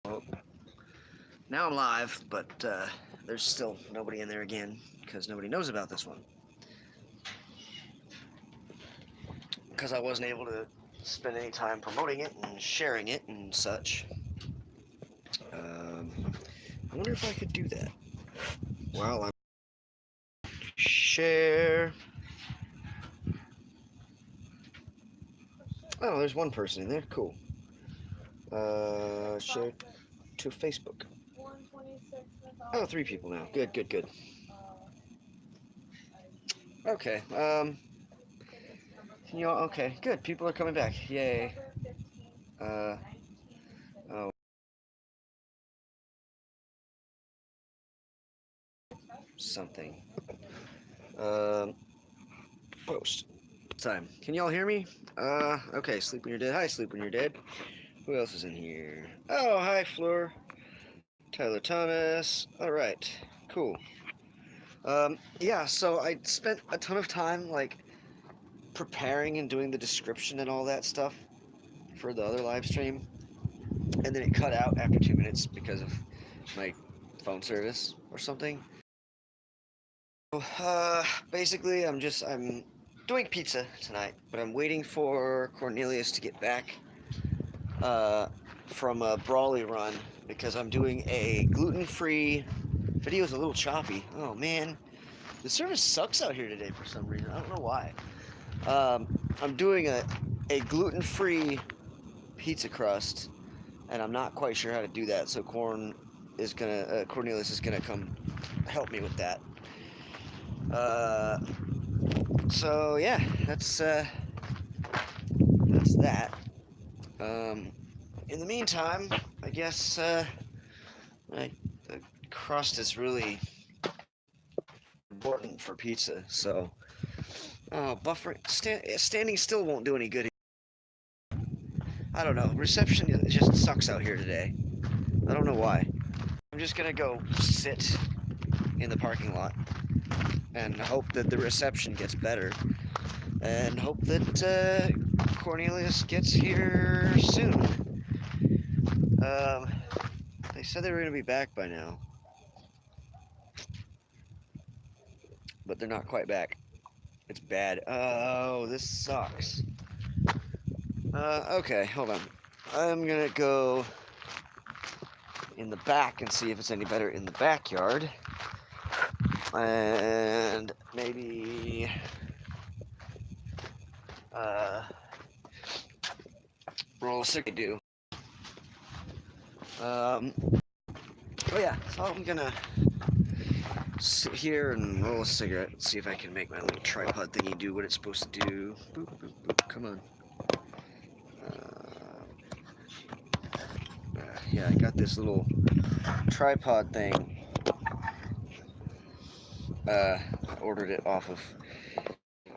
Well, now I'm live, but there's still nobody in there again because nobody knows about this one. Because I wasn't able to spend any time promoting it and sharing it and such. Um, I wonder if I could do that. Well, I share. Oh, there's one person in there. Cool. Share to Facebook. Oh, 3 people now. Good, good, good. Okay. Can you all? Okay, good. People are coming back. Yay. Uh. Oh. Something. Um. Post. Time. Can y'all hear me? Okay. Sleep when you're dead. Hi, sleep when you're dead. Who else is in here? Oh, hi, Floor. Tyler Thomas. All right. Cool. Yeah. So I spent a ton of time like preparing and doing the description and all that stuff for the other live stream, and then it cut out after 2 minutes because of my phone service or something. Basically, I'm doing pizza tonight, but I'm waiting for Cornelius to get back from a Brawly run because I'm doing a gluten-free. Video's a little choppy. Oh man, the service sucks out here today for some reason. I don't know why. I'm doing a gluten-free pizza crust, and I'm not quite sure how to do that. So Cornelius is gonna come help me with that. So yeah, that's that. In the meantime, I guess the crust is really important for pizza. So, buffering, standing still won't do any good. I don't know. Reception just sucks out here today. I don't know why. I'm just gonna go sit in the parking lot and hope that the reception gets better, and hope that Cornelius gets here soon. They said they were gonna be back by now, but they're not quite back. It's bad. Oh, this sucks. Okay, hold on. I'm gonna go in the back and see if it's any better in the backyard. And maybe roll a cigarette. Do. Oh yeah, so I'm gonna sit here and roll a cigarette and see if I can make my little tripod thingy do what it's supposed to do. Boop, boop, boop. Come on. Yeah, I got this little tripod thing. I ordered it off of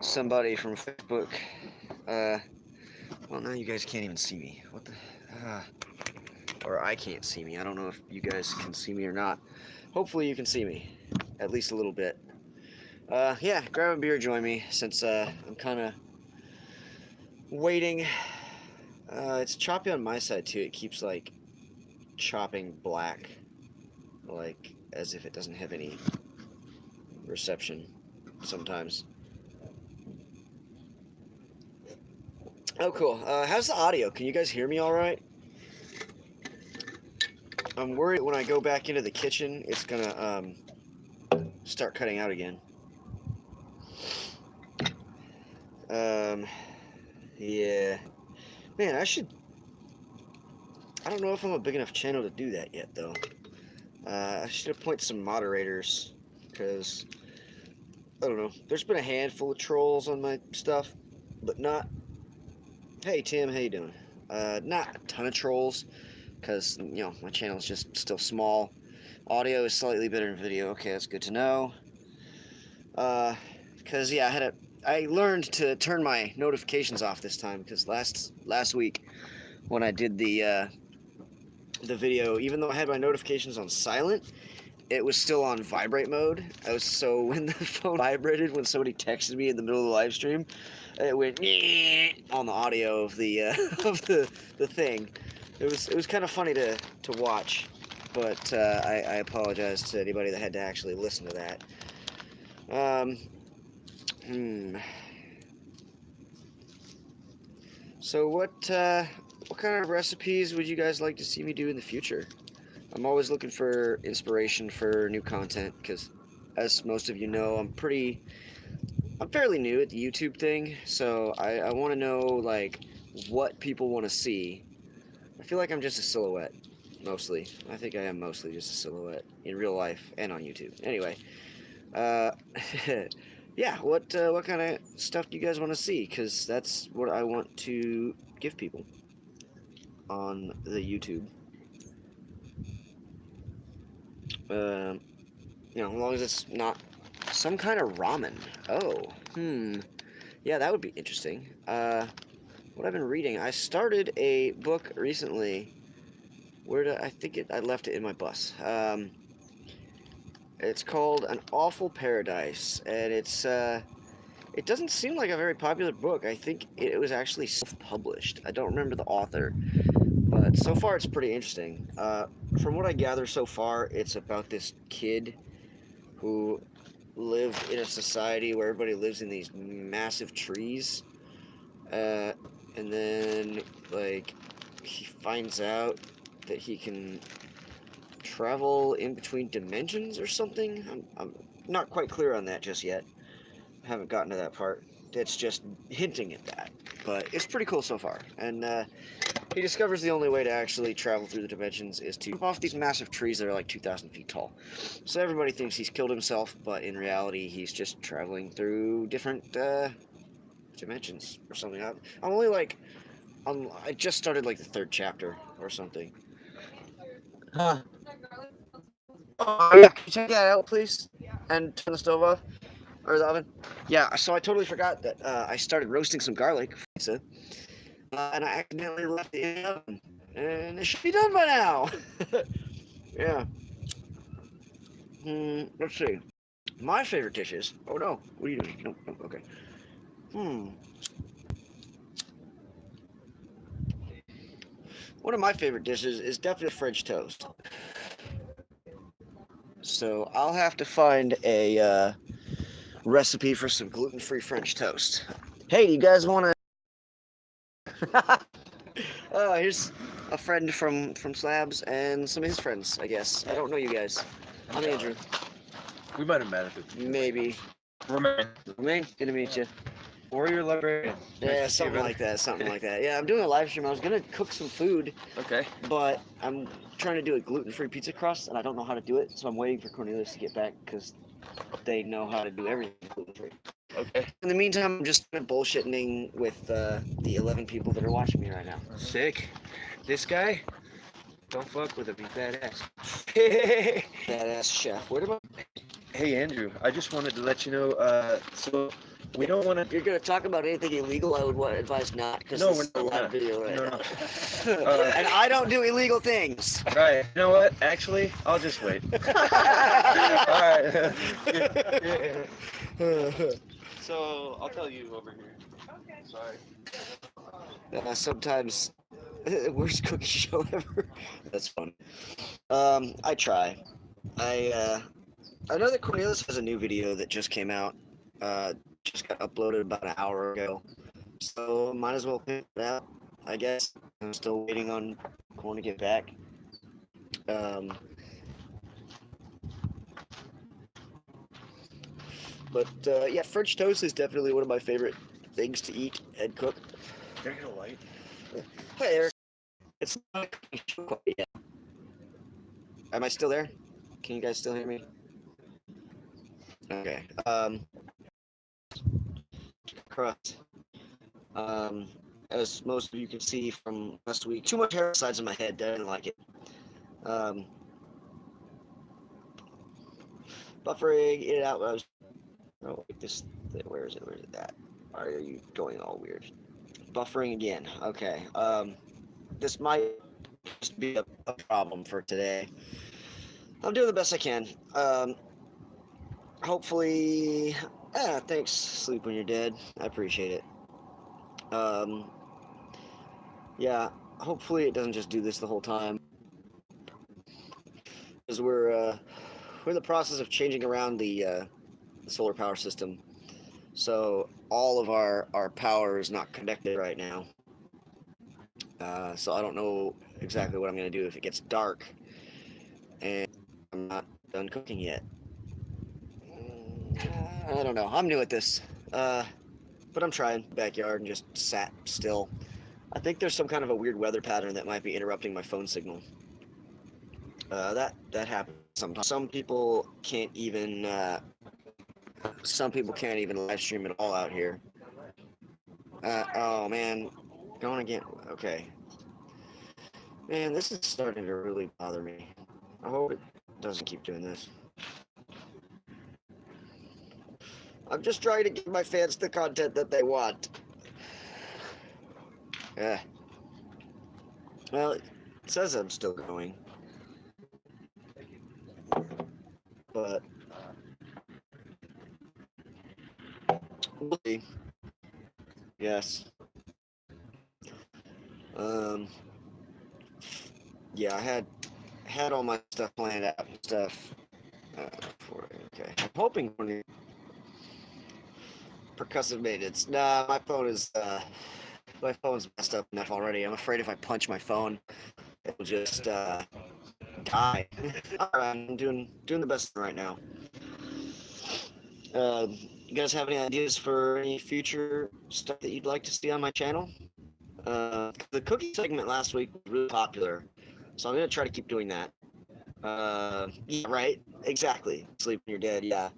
somebody from Facebook. Well, now you guys can't even see me. What the? Or I can't see me. I don't know if you guys can see me or not. Hopefully you can see me, at least a little bit. Yeah, grab a beer, join me, since I'm kind of waiting. It's choppy on my side too. It keeps like chopping black, like as if it doesn't have any reception sometimes. Oh, cool. How's the audio? Can you guys hear me all right? I'm worried when I go back into the kitchen, it's gonna start cutting out again. Yeah. Man, I don't know if I'm a big enough channel to do that yet, though. I should appoint some moderators, because, I don't know, there's been a handful of trolls on my stuff, but not... Hey, Tim, how you doing? Not a ton of trolls, because, you know, my channel is just still small. Audio is slightly better than video. Okay, that's good to know. Because, yeah, I learned to turn my notifications off this time, because last week, when I did the video, even though I had my notifications on silent, it was still on vibrate mode. So when the phone vibrated, when somebody texted me in the middle of the live stream, it went on the audio of the of the thing. it was kind of funny to watch, but I apologize to anybody that had to actually listen to that. Um, hmm. So what kind of recipes would you guys like to see me do in the future? I'm always looking for inspiration for new content because, as most of you know, I'm fairly new at the YouTube thing, so I want to know like what people want to see. I feel like I'm just a silhouette, mostly. I think I am mostly just a silhouette in real life and on YouTube. Anyway, uh, yeah, what kind of stuff do you guys want to see? Because that's what I want to give people on the YouTube. Um, as long as it's not some kind of ramen. Oh, yeah, that would be interesting. What I've been reading, I started a book recently. Where did I think I left it in my bus. It's called An Awful Paradise, and it doesn't seem like a very popular book. I think it was actually self-published. I don't remember the author, but so far it's pretty interesting. From what I gather so far, it's about this kid who lived in a society where everybody lives in these massive trees, and then like he finds out that he can travel in between dimensions or something. I'm not quite clear on that just yet. I haven't gotten to that part. It's just hinting at that, but it's pretty cool so far. And he discovers the only way to actually travel through the dimensions is to jump off these massive trees that are like 2,000 feet tall. So everybody thinks he's killed himself, but in reality, he's just traveling through different dimensions or something. I'm only like, I just started like the third chapter or something. Huh. Oh, yeah, can you check that out, please? And turn the stove off? Or the oven? Yeah, so I totally forgot that I started roasting some garlic, pizza, and I accidentally left it in the oven. And it should be done by now. Yeah. Let's see. My favorite dishes. Oh no, what are you doing? No, no, okay. Hmm. One of my favorite dishes is definitely French toast. So I'll have to find a recipe for some gluten-free French toast. Hey, do you guys want to? Oh, here's a friend from Slabs and some of his friends, I guess. I don't know you guys. I'm Andrew. We might have met at the Maybe. Romain. Romain, good to meet you. Warrior Librarian. Yeah, something like that. Something like that. Yeah, I'm doing a live stream. I was gonna cook some food, Okay. but I'm trying to do a gluten-free pizza crust, and I don't know how to do it. So I'm waiting for Cornelius to get back because they know how to do everything gluten-free. Okay. In the meantime, I'm just bullshitting with the 11 people that are watching me right now. Sick. This guy? Don't fuck with him. He's badass. Badass chef. Where about? Hey Andrew, I just wanted to let you know. So we don't want If to. you're gonna talk about anything illegal, I would advise not because No, this we're is a not. live video right No, now. no. And I don't do illegal things. Right. You know what? Actually, I'll just wait. All right. So I'll tell you over here. Okay. Sorry. Sometimes, worst cookie show ever. That's fun. I try. I know that Cornelius has a new video that just came out. Just got uploaded about an hour ago. So might as well pick it out, I guess. I'm still waiting on Corn to get back. But yeah, French toast is definitely one of my favorite things to eat and cook. Can I get a light? Hey, Eric. It's not a cooking show quite yet. Am I still there? Can you guys still hear me? Okay. Crust. As most of you can see from last week, too much hair on the sides of my head. I didn't like it. Buffering it out. Oh, wait, this. Where is it? Where is it at? Why are you going all weird? Buffering again. Okay. This might just be a problem for today. I'm doing the best I can. Hopefully. Thanks. Sleep when you're dead. I appreciate it. Yeah. hopefully it doesn't just do this the whole time. Because we're in the process of changing around the solar power system. So all of our power is not connected right now. So I don't know exactly what I'm going to do if it gets dark and I'm not done cooking yet. I don't know. I'm new at this. But I'm trying. Backyard and just sat still. I think there's some kind of a weird weather pattern that might be interrupting my phone signal. That happens sometimes. Some people can't even live stream at all out here. Oh man, going again. Okay, man, this is starting to really bother me. I hope it doesn't keep doing this. I'm just trying to give my fans the content that they want. Yeah. Well, it says I'm still going, but we'll see. Yes. Yeah, I had all my stuff planned out and stuff. Okay, I'm hoping for the percussive maintenance. Nah, my phone's messed up enough already. I'm afraid if I punch my phone, it'll just die. All right, I'm doing the best right now. You guys have any ideas for any future stuff that you'd like to see on my channel? The cooking segment last week was really popular, so I'm gonna try to keep doing that. Yeah, right, exactly. Sleep when you're dead. Yeah.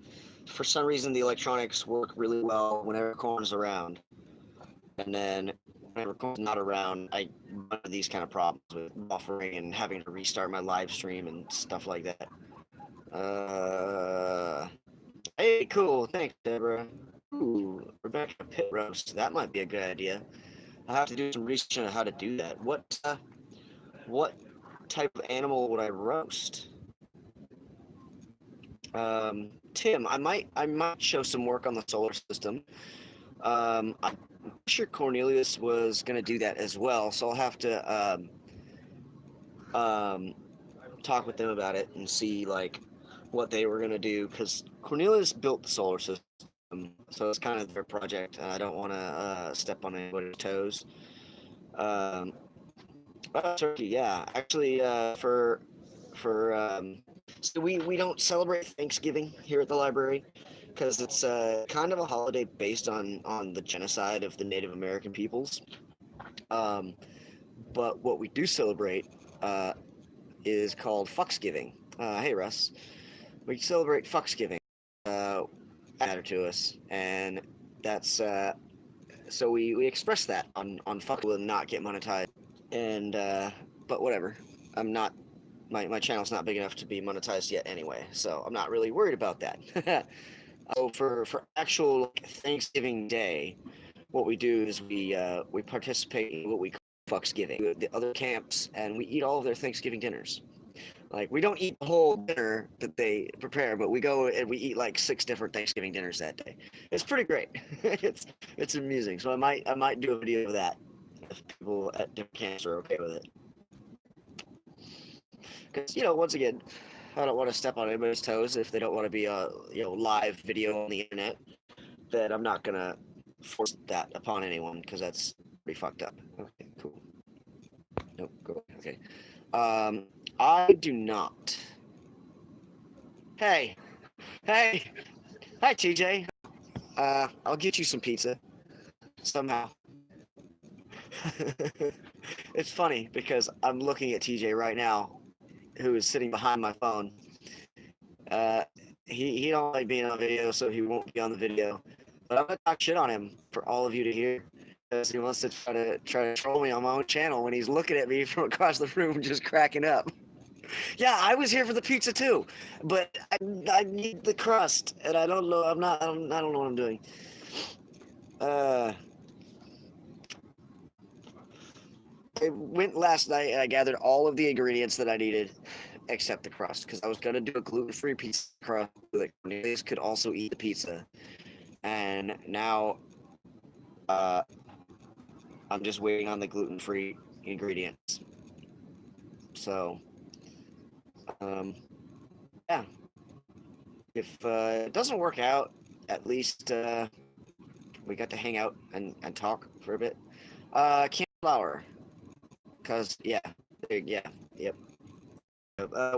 For some reason, the electronics work really well whenever Corn's around, and then whenever Corn's not around, I run into these kind of problems with buffering and having to restart my live stream and stuff like that. Hey, cool. Thanks, Deborah. Ooh, Rebecca pit roast. That might be a good idea. I'll have to do some research on how to do that. What type of animal would I roast? Tim, I might show some work on the solar system. I'm sure Cornelius was gonna do that as well, so I'll have to talk with them about it and see like what they were gonna do, because Cornelius built the solar system, so it's kind of their project. I don't want to step on anybody's toes. Turkey, yeah, actually, so we don't celebrate Thanksgiving here at the library because it's kind of a holiday based on the genocide of the Native American peoples. But what we do celebrate is called Fucksgiving. Hey Russ, we celebrate Fucksgiving. Matter to us, and that's so we express that on Fuck will not get monetized, and but whatever. I'm not. My channel's not big enough to be monetized yet anyway, so I'm not really worried about that. So for actual Thanksgiving Day, what we do is we participate in what we call Fucksgiving, the other camps, and we eat all of their Thanksgiving dinners. Like, we don't eat the whole dinner that they prepare, but we go and we eat like 6 different Thanksgiving dinners that day. It's pretty great. it's amusing. So I might do a video of that if people at different camps are okay with it. Because once again, I don't want to step on anybody's toes if they don't want to be a live video on the internet. Then I'm not gonna force that upon anyone because that's pretty fucked up. Okay, cool. Nope, go away. Okay. I do not. Hey, hi TJ. I'll get you some pizza somehow. It's funny because I'm looking at TJ right now, who is sitting behind my phone. He don't like being on video, so he won't be on the video. But I'm gonna talk shit on him for all of you to hear, because he wants to try to troll me on my own channel when he's looking at me from across the room, just cracking up. Yeah, I was here for the pizza too, but I need the crust, and I don't know. I don't know what I'm doing. I went last night and I gathered all of the ingredients that I needed, except the crust, because I was gonna do a gluten-free pizza crust that Cornelius could also eat the pizza, and now I'm just waiting on the gluten-free ingredients. So, yeah, if it doesn't work out, at least we got to hang out and talk for a bit. Canned flour, cause yeah, yep.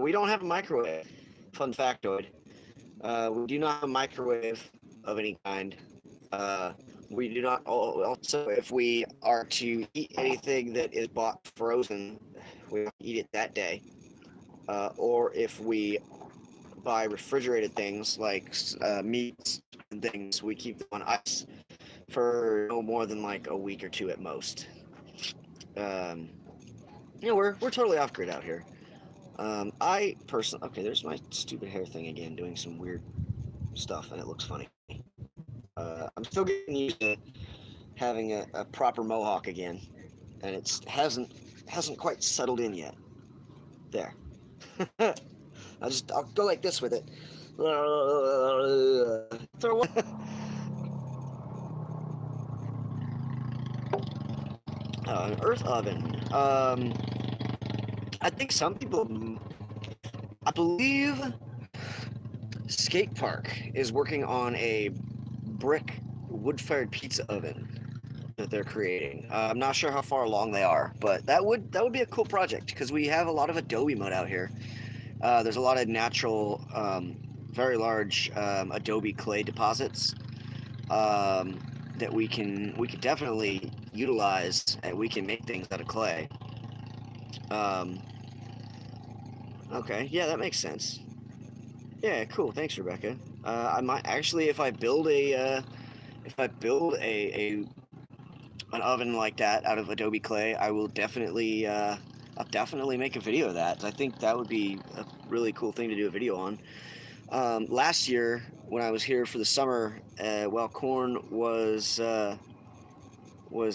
We don't have a microwave. Fun factoid. We do not have a microwave of any kind. Uh, we do not. Also, if we are to eat anything that is bought frozen, we have to eat it that day. Or if we buy refrigerated things like meats and things, we keep them on ice for no more than like a week or two at most. Um, we're totally off grid out here. I personally, okay, there's my stupid hair thing again, doing some weird stuff, and it looks funny. I'm still getting used to having a proper mohawk again, and it hasn't quite settled in yet. There. I'll go like this with it. Throw an earth oven. I think some people, I believe, Skate Park is working on a brick wood-fired pizza oven that they're creating. I'm not sure how far along they are, but that would be a cool project because we have a lot of Adobe mud out here. There's a lot of natural, very large Adobe clay deposits that we could definitely utilize, and we can make things out of clay. Um, okay, yeah, that makes sense. Yeah, cool. Thanks, Rebecca. I might actually, if I build a an oven like that out of Adobe clay, I'll definitely make a video of that. I think that would be a really cool thing to do a video on. Last year, when I was here for the summer, while Corn was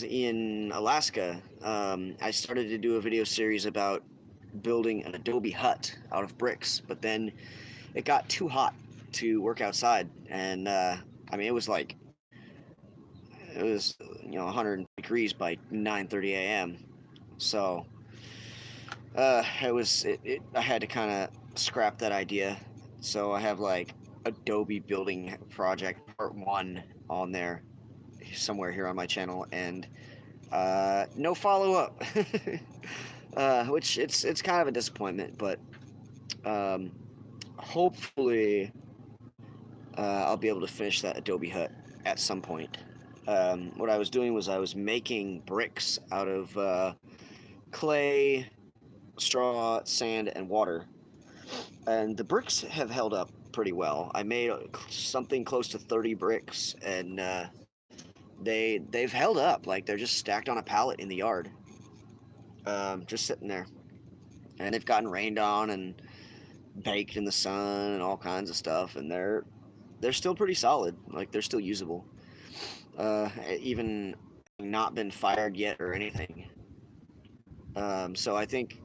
in Alaska, I started to do a video series about building an Adobe hut out of bricks. But then it got too hot to work outside, and I mean it was 100 degrees by 9:30 a.m. So I had to kind of scrap that idea. So I have like Adobe building project part one on there somewhere here on my channel, and no follow up, which it's kind of a disappointment, but um, hopefully I'll be able to finish that Adobe hut at some point. What I was doing was I was making bricks out of clay, straw, sand, and water, and the bricks have held up pretty well. I made something close to 30 bricks, and they've held up. Like they're just stacked on a pallet in the yard, just sitting there, and they've gotten rained on and baked in the sun and all kinds of stuff, and they're still pretty solid. Like they're still usable, even not been fired yet or anything. So I think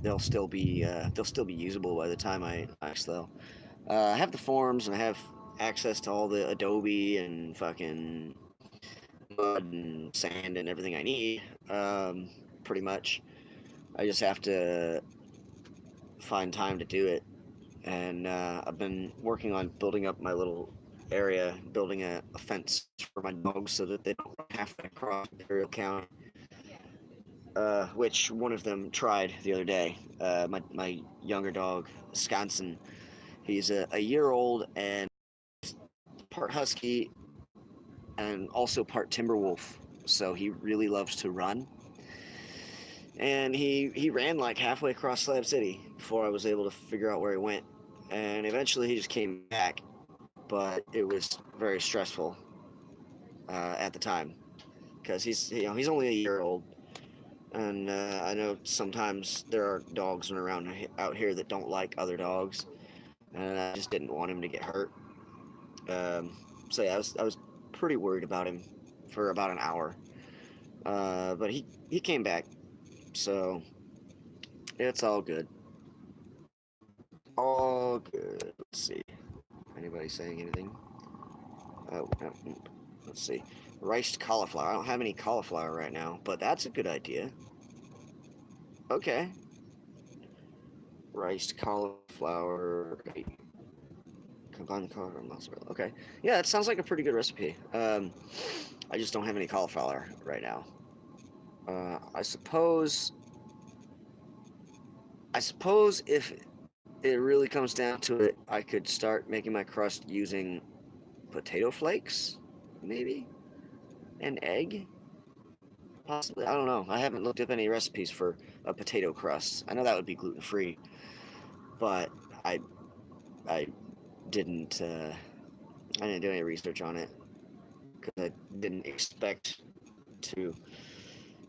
they'll still be usable by the time I max though. I have the forms and I have access to all the Adobe and fucking mud and sand and everything I need. Pretty much. I just have to find time to do it. And I've been working on building up my little area, building a fence for my dogs so that they don't have to cross Imperial County. Which one of them tried the other day. My younger dog, Sconson. He's a year old and part husky and also part timber wolf. So he really loves to run. And he ran like halfway across Slab City before I was able to figure out where he went. And eventually he just came back, but it was very stressful at the time because he's only a year old, and I know sometimes there are dogs around out here that don't like other dogs, and I just didn't want him to get hurt. So yeah, I was pretty worried about him for about an hour, but he came back, so it's all good. All good. Let's see. Anybody saying anything? Oh, no. Let's see. Riced cauliflower. I don't have any cauliflower right now, but that's a good idea. Okay. Riced cauliflower. Combine the cauliflower and mozzarella. Okay. Yeah, that sounds like a pretty good recipe. I just don't have any cauliflower right now. I suppose if it really comes down to it, I could start making my crust using potato flakes, maybe? An egg? Possibly. I don't know. I haven't looked up any recipes for a potato crust. I know that would be gluten-free, but I I didn't I didn't do any research on it because I didn't expect to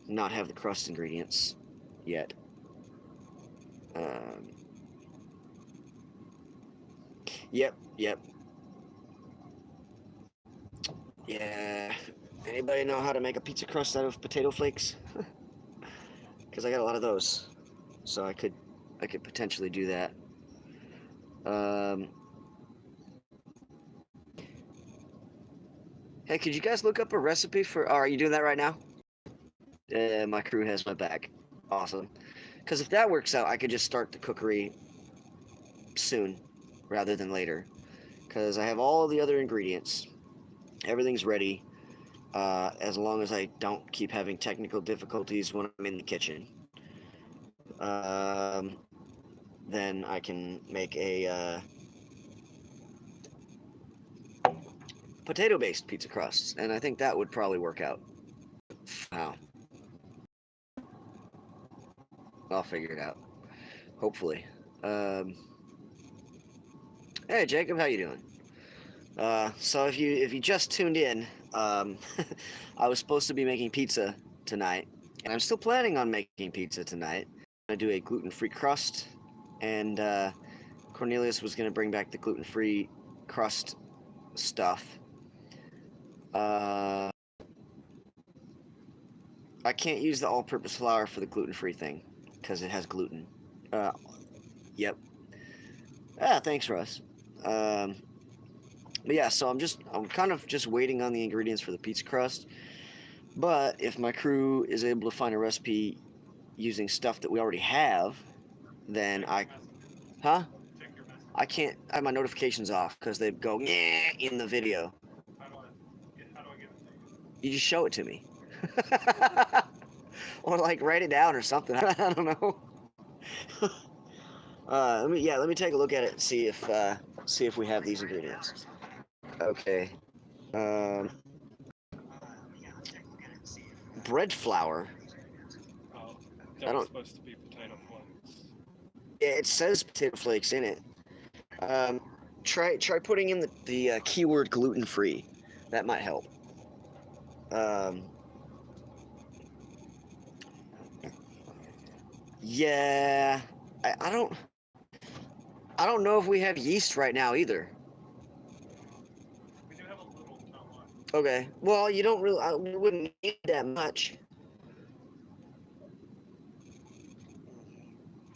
not have the crust ingredients yet. Um, yep. Yeah. Anybody know how to make a pizza crust out of potato flakes? Because I got a lot of those, so I could potentially do that. Hey, could you guys look up a recipe for? Oh, are you doing that right now? My crew has my back. Awesome. Because if that works out, I could just start the cookery soon, rather than later. Because I have all the other ingredients. Everything's ready. As long as I don't keep having technical difficulties when I'm in the kitchen. Then I can make a potato-based pizza crust, and I think that would probably work out. Wow. I'll figure it out. Hopefully. Hey Jacob, how you doing? So if you just tuned in, I was supposed to be making pizza tonight, and I'm still planning on making pizza tonight. I'm gonna do a gluten-free crust, and Cornelius was gonna bring back the gluten-free crust stuff. I can't use the all-purpose flour for the gluten-free thing because it has gluten. Yep. Ah, thanks, Russ. But yeah, so I'm kind of just waiting on the ingredients for the pizza crust. But if my crew is able to find a recipe using stuff that we already have, then huh? I can't. I have my notifications off because they go in the video. You just show it to me, or like write it down or something. I don't know. Let me take a look at it and see if we have these ingredients. Okay. Um, bread flour. That was supposed to be potato flakes. Yeah, it says potato flakes in it. Try putting in the keyword gluten free. That might help. Yeah, I don't know if we have yeast right now either. We do have a little, not much. Okay. Well, you don't really. We wouldn't need that much.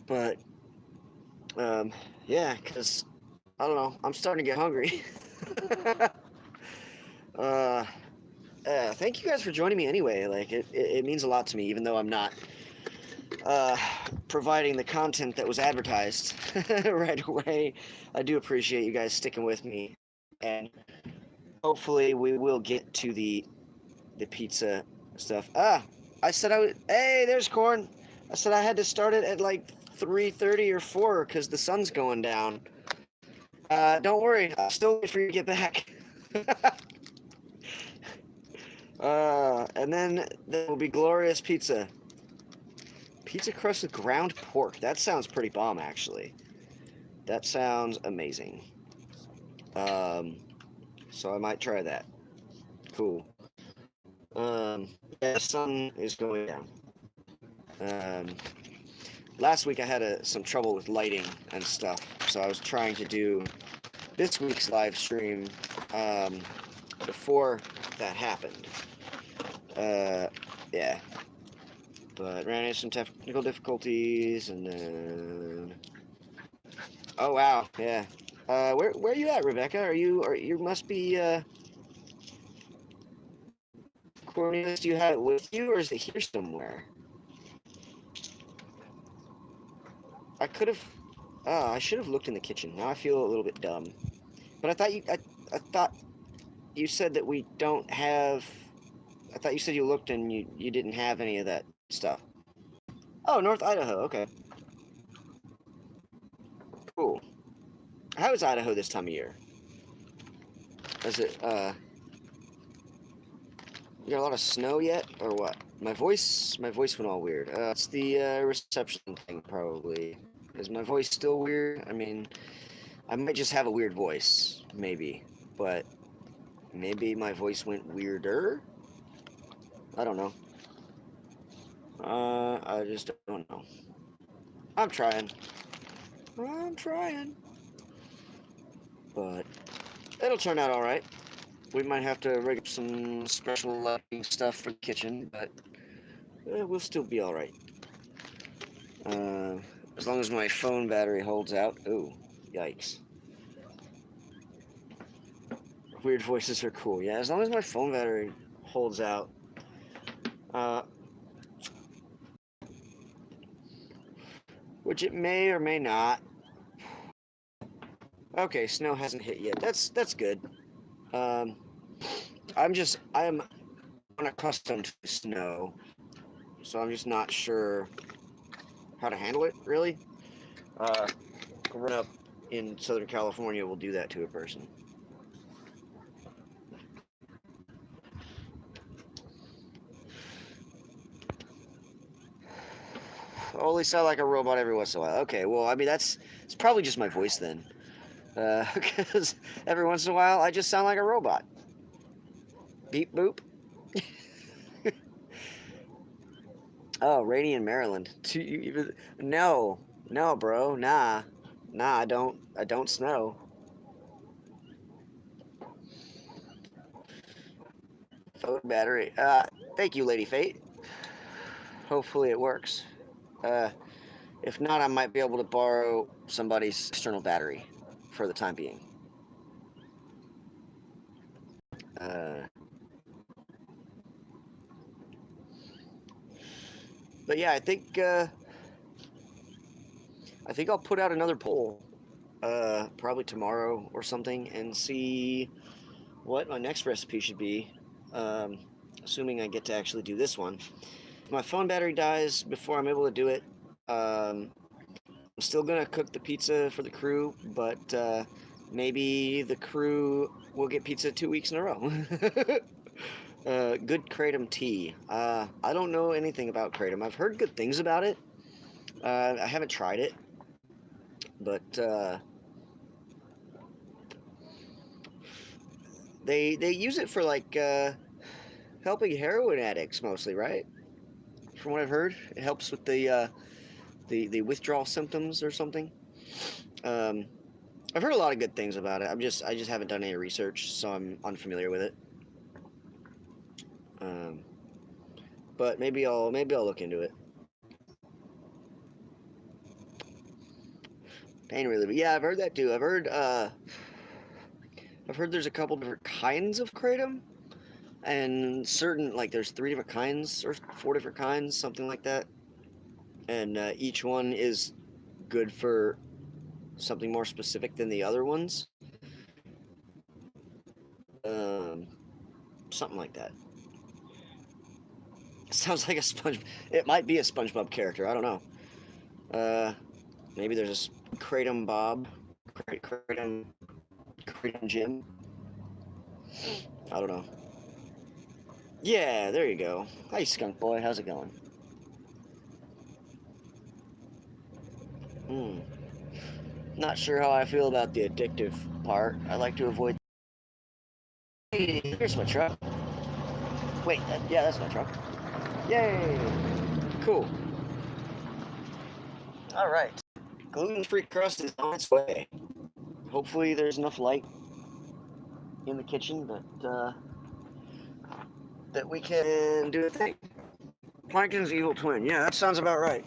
But yeah, because I don't know. I'm starting to get hungry. uh, thank you guys for joining me anyway. Like it means a lot to me, even though I'm not providing the content that was advertised right away. I do appreciate you guys sticking with me, and hopefully we will get to the pizza stuff. I said I would. Hey, there's Corn. I said I had to start it at like 3:30 or 4 because the sun's going down. Don't worry, I'll still wait for you to get back. And then there will be glorious pizza. Pizza crust with ground pork. That sounds pretty bomb, actually. That sounds amazing. So I might try that. Cool. Yeah, the sun is going down. Last week I had some trouble with lighting and stuff, so I was trying to do this week's live stream before that happened. Yeah. But ran into some technical difficulties, and then... Oh, wow, yeah. Where are you at, Rebecca? You must be, Cornelius, do you have it with you, or is it here somewhere? I could have. I should have looked in the kitchen. Now I feel a little bit dumb. But I thought you. I thought you said that we don't have. I thought you said you looked and you didn't have any of that stuff. Oh, North Idaho. Okay. Cool. How is Idaho this time of year? Is it you got a lot of snow yet, or what? My voice went all weird. It's the reception thing probably. Is my voice still weird? I mean, I might just have a weird voice, maybe, but maybe my voice went weirder. I don't know. I just don't know. I'm trying, but it'll turn out all right. We might have to rig up some special lighting stuff for the kitchen, but we'll still be all right. As long as my phone battery holds out. Ooh, yikes. Weird voices are cool. Yeah, as long as my phone battery holds out. Which it may or may not. Okay, snow hasn't hit yet. That's good. I'm unaccustomed to snow, so I'm just not sure how to handle it, really. Growing up in Southern California will do that to a person. Only sound like a robot every once in a while. Okay, well, I mean, it's probably just my voice then. Because every once in a while, I just sound like a robot. Beep boop. Oh, rainy in Maryland. No, bro, nah, I don't snow. Phone battery. Thank you, Lady Fate. Hopefully it works. If not, I might be able to borrow somebody's external battery for the time being. But yeah, I think I'll put out another poll, probably tomorrow or something, and see what my next recipe should be. Assuming I get to actually do this one. If my phone battery dies before I'm able to do it, I'm still gonna cook the pizza for the crew, but maybe the crew will get pizza 2 weeks in a row. Good kratom tea. I don't know anything about kratom. I've heard good things about it. I haven't tried it, but they use it for like helping heroin addicts mostly, right? From what I've heard, it helps with the withdrawal symptoms or something. I've heard a lot of good things about it. I just haven't done any research, so I'm unfamiliar with it. But maybe I'll look into it. Pain reliever. Yeah, I've heard that too. I've heard there's a couple different kinds of kratom, and certain, like, there's 3 different kinds or 4 different kinds, something like that. And each one is good for something more specific than the other ones. Something like that. It sounds like a Sponge. It might be a SpongeBob character. I don't know. Maybe there's a Kratom Bob, Kratom Jim. I don't know. Yeah, there you go. Hi, Skunk Boy. How's it going? Not sure how I feel about the addictive part. I like to avoid. Hey, here's my truck. Wait, yeah, that's my truck. Yay! Cool. All right. Gluten-free crust is on its way. Hopefully there's enough light in the kitchen that we can do a thing. Plankton's evil twin. Yeah, that sounds about right.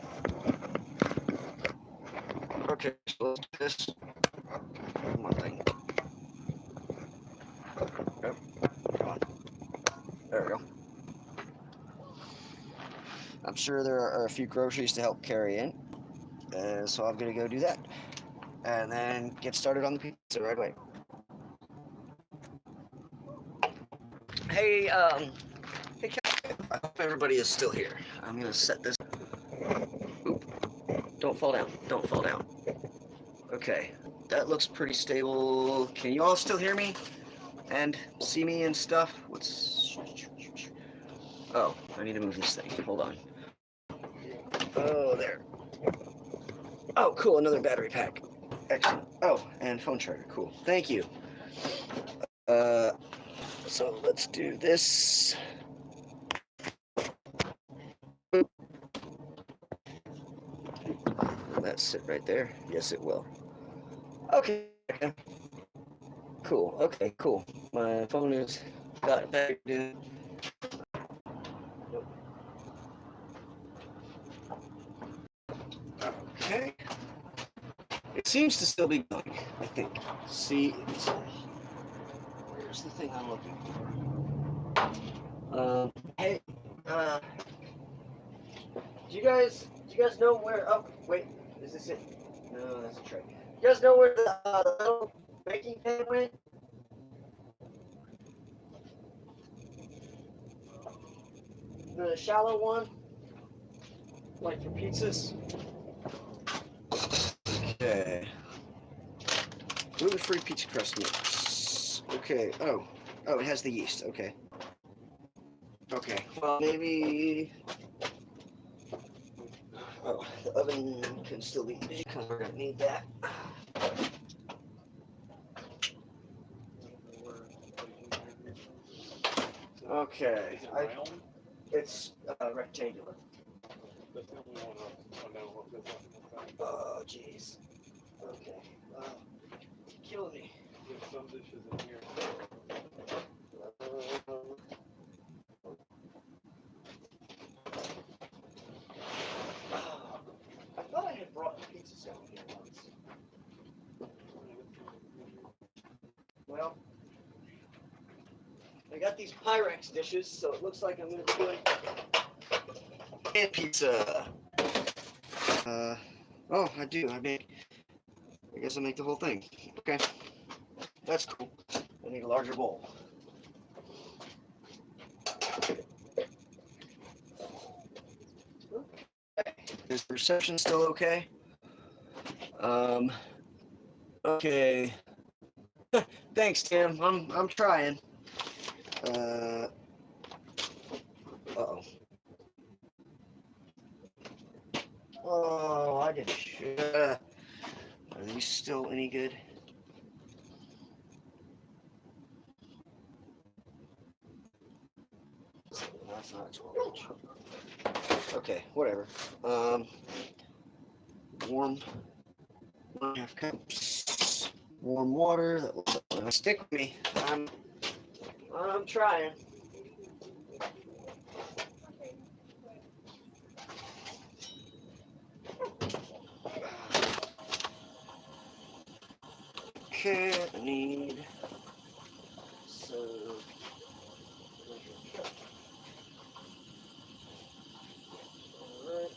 Okay, so let's do this. One thing. Yep. Come on. There we go. I'm sure there are a few groceries to help carry in, so I'm gonna go do that, and then get started on the pizza right away. Hey, hey, I hope everybody is still here. I'm gonna set this. Oop! Don't fall down. Don't fall down. Okay, that looks pretty stable. Can you all still hear me and see me and stuff? What's? Oh, I need to move this thing. Hold on. Oh, there. Oh, cool. Another battery pack. Excellent. Oh, and phone charger. Cool. Thank you. So let's do this. Will that sit right there? Yes, it will. Okay. Cool. Okay, cool. My phone is got battery. Okay. It seems to still be going, I think. See, where's the thing I'm looking for? Hey, do you guys know where? Oh, wait, is this it? No, that's a tray. You guys know where the little baking pan went? The shallow one, like for pizzas. Okay. Gluten-free pizza crust mix. Okay. Oh, it has the yeast. Okay. Okay. Well, maybe. Oh, the oven can still be busy because we're gonna need that. Okay. It's rectangular. Oh, jeez. Okay. Killing me. There's some dishes in here. I thought I had brought pizza down here once. Well, I got these Pyrex dishes, so it looks like I'm gonna be doing pizza. Oh, I do. I guess I make the whole thing. Okay, that's cool. I need a larger bowl. Okay. Is the reception still okay? Okay. Thanks, Tim. I'm trying. Uh-oh. Oh, I did. Are these still any good? That's not 12 inch. Okay, whatever. Warm 1.5 cups. Warm water. That will stick with me. I'm trying. Okay, I need so. Alright.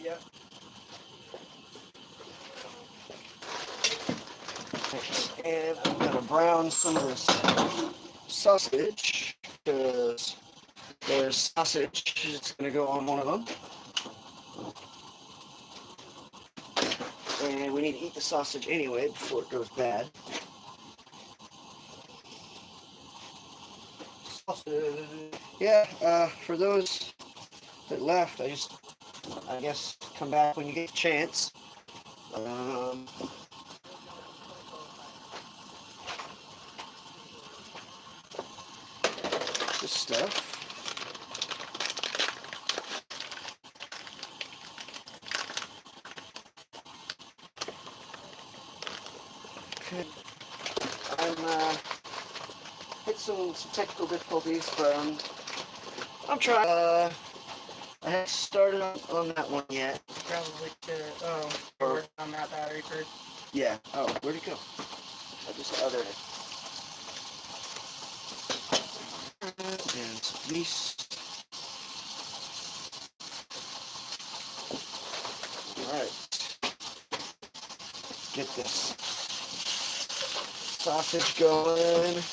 Yep. And I'm gonna brown some of this sausage because there's sausage. It's gonna go on one of them. And we need to eat the sausage anyway before it goes bad. Sausage. Yeah, for those that left, I guess, come back when you get a chance. This stuff. some technical difficulties, but I'm trying. I haven't started on that one yet. Probably to work on that battery first. Yeah. Oh, where'd it go? I just, oh, there it is. And some grease. Alright. Get this sausage going.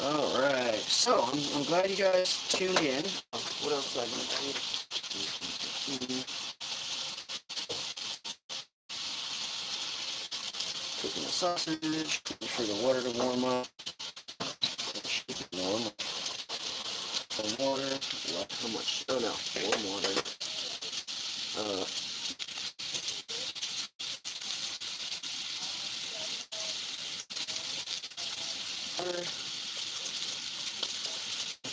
Alright, so I'm glad you guys tuned in. What else do I need? Cooking the sausage, waiting for the water to warm up. Keep it warm. Warm water. What? How much? Oh no, warm water. Water.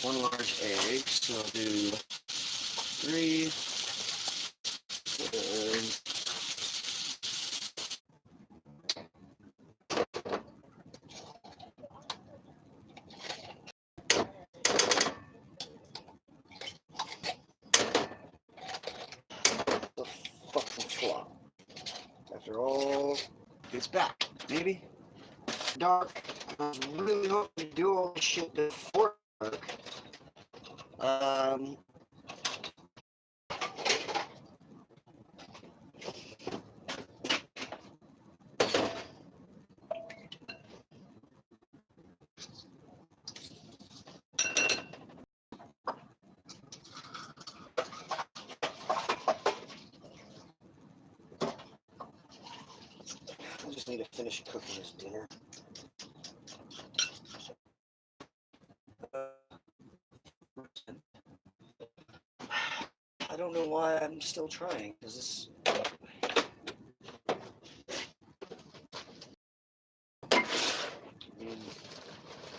One large egg, so I'll do 3. And the fucking flop. After all, it's back, baby. Dark. I was really hoping to do all this shit before dark. I just need to finish cooking this dinner. I don't know why I'm still trying, because this